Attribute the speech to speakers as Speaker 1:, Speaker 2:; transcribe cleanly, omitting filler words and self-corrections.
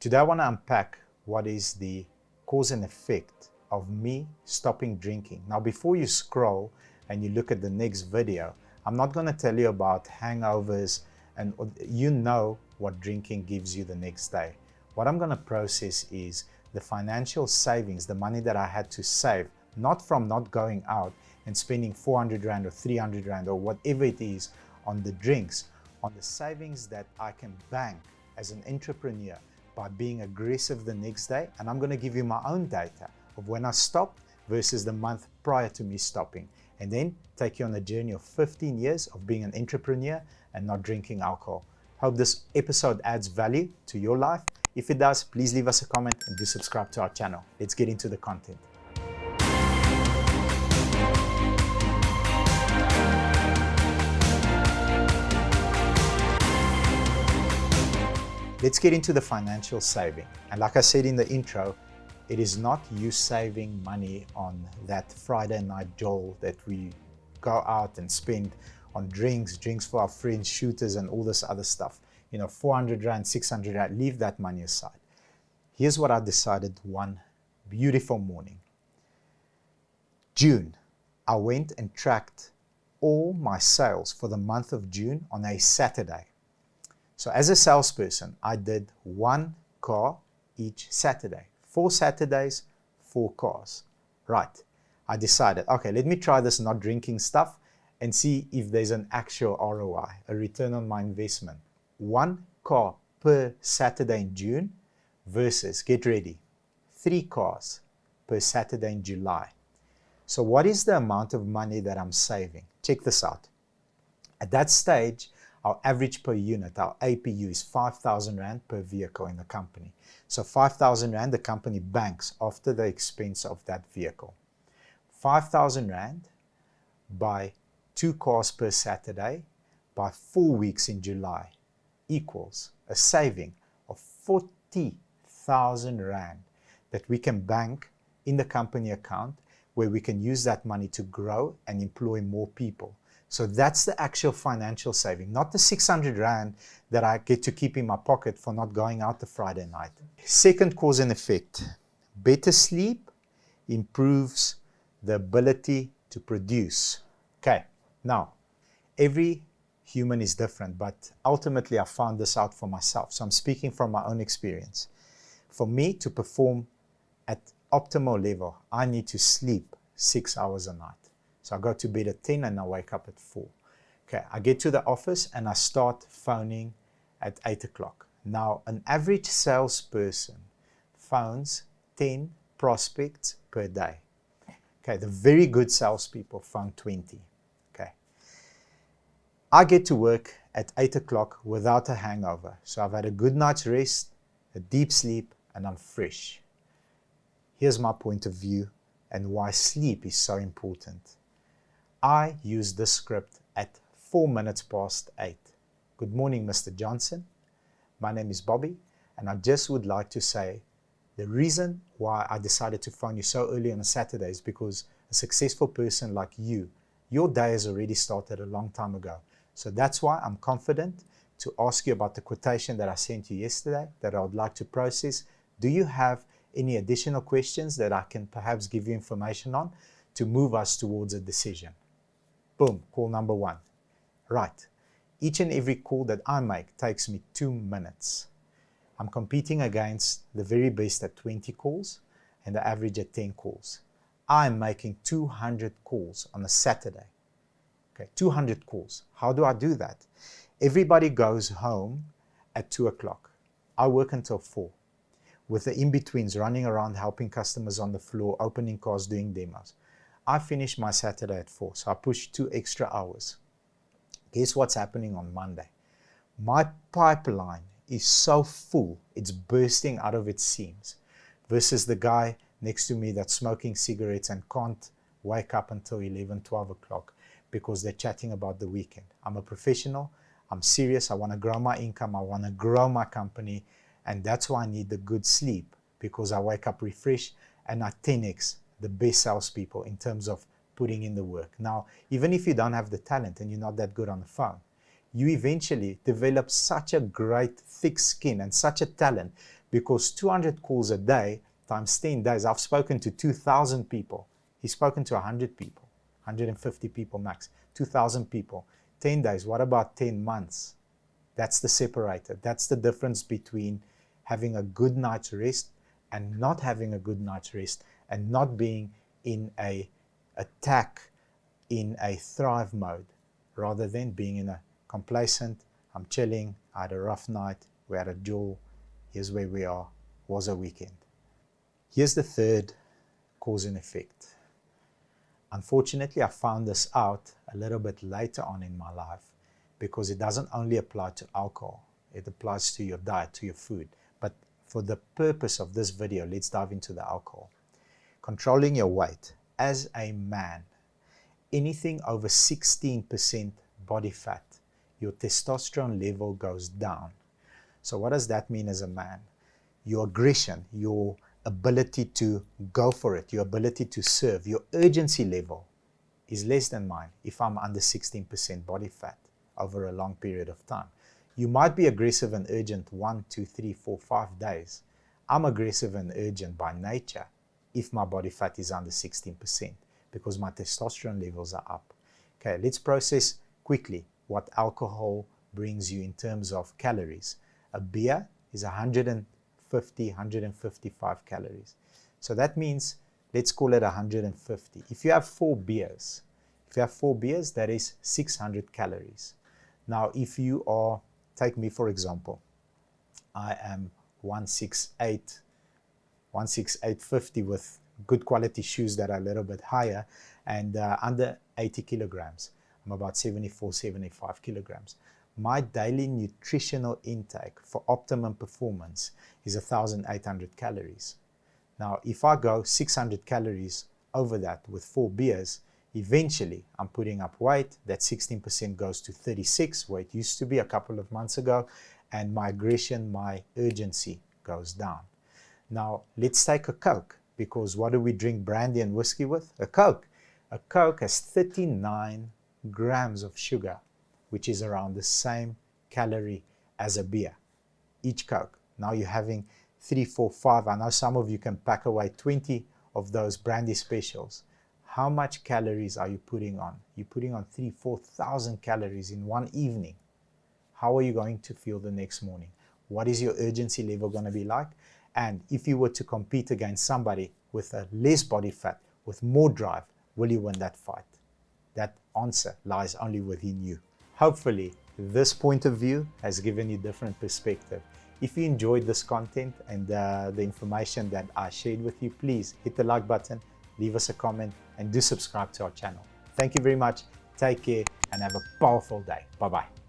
Speaker 1: Today I want to unpack what is the cause and effect of me stopping drinking. Now, before you scroll and you look at the next video, I'm not going to tell you about hangovers and you know what drinking gives you the next day. What I'm going to process is the financial savings, the money that I had to save, not from not going out and spending 400 Rand or 300 Rand or whatever it is on the drinks, on the savings that I can bank as an entrepreneur by being aggressive the next day. And I'm going to give you my own data of when I stopped versus the month prior to me stopping, and then take you on a journey of 15 years of being an entrepreneur and not drinking alcohol. Hope this episode adds value to your life. If it does, please leave us a comment and do subscribe to our channel. Let's get into the content. Let's get into the financial saving. And like I said in the intro, it is not you saving money on that Friday night Joel that we go out and spend on drinks for our friends, shooters, and all this other stuff. 400 Rand, 600 Rand, leave that money aside. Here's what I decided one beautiful morning. June, I went and tracked all my sales for the month of June on a Saturday. So as a salesperson, I did 1 car each Saturday. 4 Saturdays, 4 cars. Right. I decided, okay, let me try this not drinking stuff and see if there's an actual ROI, a return on my investment. 1 car per Saturday in June versus, get ready, 3 cars per Saturday in July. So what is the amount of money that I'm saving? Check this out. At that stage, our average per unit, our APU, is 5,000 Rand per vehicle in the company. So 5,000 Rand the company banks after the expense of that vehicle. 5,000 Rand by 2 cars per Saturday by 4 weeks in July equals a saving of 40,000 Rand that we can bank in the company account, where we can use that money to grow and employ more people. So that's the actual financial saving, not the 600 Rand that I get to keep in my pocket for not going out the Friday night. Second cause and effect, better sleep improves the ability to produce. Okay, now, every human is different, but ultimately I found this out for myself. So I'm speaking from my own experience. For me to perform at optimal level, I need to sleep 6 hours a night. So I go to bed at 10 and I wake up at 4. Okay, I get to the office and I start phoning at 8 o'clock. Now, an average salesperson phones 10 prospects per day. Okay, the very good salespeople phone 20. Okay. I get to work at 8 o'clock without a hangover. So I've had a good night's rest, a deep sleep, and I'm fresh. Here's my point of view and why sleep is so important. I use this script at 4 minutes past 8. Good morning, Mr. Johnson. My name is Bobby, and I just would like to say the reason why I decided to phone you so early on a Saturday is because a successful person like you, your day has already started a long time ago. So that's why I'm confident to ask you about the quotation that I sent you yesterday that I would like to process. Do you have any additional questions that I can perhaps give you information on to move us towards a decision? Boom, call number 1. Right. Each and every call that I make takes me 2 minutes. I'm competing against the very best at 20 calls and the average at 10 calls. I'm making 200 calls on a Saturday. Okay, 200 calls. How do I do that? Everybody goes home at 2 o'clock. I work until 4. With the in-betweens running around helping customers on the floor, opening cars, doing demos. I finish my Saturday at 4, so I push 2 extra hours. Guess what's happening on Monday? My pipeline is so full, it's bursting out of its seams, versus the guy next to me that's smoking cigarettes and can't wake up until 11, 12 o'clock because they're chatting about the weekend. I'm a professional, I'm serious, I want to grow my income, I want to grow my company, and that's why I need the good sleep, because I wake up refreshed and I 10x the best salespeople in terms of putting in the work. Now, even if you don't have the talent and you're not that good on the phone, you eventually develop such a great thick skin and such a talent because 200 calls a day times 10 days, I've spoken to 2,000 people. He's spoken to 100 people, 150 people max, 2,000 people. 10 days, what about 10 months? That's the separator. That's the difference between having a good night's rest and not having a good night's rest, and not being in a attack, in a thrive mode, rather than being in a complacent, I'm chilling, I had a rough night, we had a duel, here's where we are, was a weekend. Here's the third cause and effect. Unfortunately, I found this out a little bit later on in my life, because it doesn't only apply to alcohol, it applies to your diet, to your food. But for the purpose of this video, let's dive into the alcohol. Controlling your weight. As a man, anything over 16% body fat, your testosterone level goes down. So what does that mean as a man? Your aggression, your ability to go for it, your ability to serve, your urgency level is less than mine if I'm under 16% body fat over a long period of time. You might be aggressive and urgent 1, 2, 3, 4, 5 days. I'm aggressive and urgent by nature if my body fat is under 16%, because my testosterone levels are up. Okay, let's process quickly what alcohol brings you in terms of calories. A beer is 150, 155 calories. So that means, let's call it 150. If you have 4 beers, that is 600 calories. Now, if you are, take me for example, I am 168, 168.50 with good quality shoes that are a little bit higher, and under 80 kilograms. I'm about 74, 75 kilograms. My daily nutritional intake for optimum performance is 1,800 calories. Now, if I go 600 calories over that with 4 beers, eventually I'm putting up weight. That 16% goes to 36, where it used to be a couple of months ago, and my aggression, my urgency goes down. Now, let's take a Coke, because what do we drink brandy and whiskey with? A Coke. A Coke has 39 grams of sugar, which is around the same calorie as a beer, each Coke. Now you're having 3, 4, 5. I know some of you can pack away 20 of those brandy specials. How much calories are you putting on? You're putting on 3,000, 4,000 calories in one evening. How are you going to feel the next morning? What is your urgency level going to be like? And if you were to compete against somebody with a less body fat, with more drive, will you win that fight? That answer lies only within you. Hopefully, this point of view has given you different perspective. If you enjoyed this content and the information that I shared with you, please hit the like button, leave us a comment, and do subscribe to our channel. Thank you very much. Take care and have a powerful day. Bye-bye.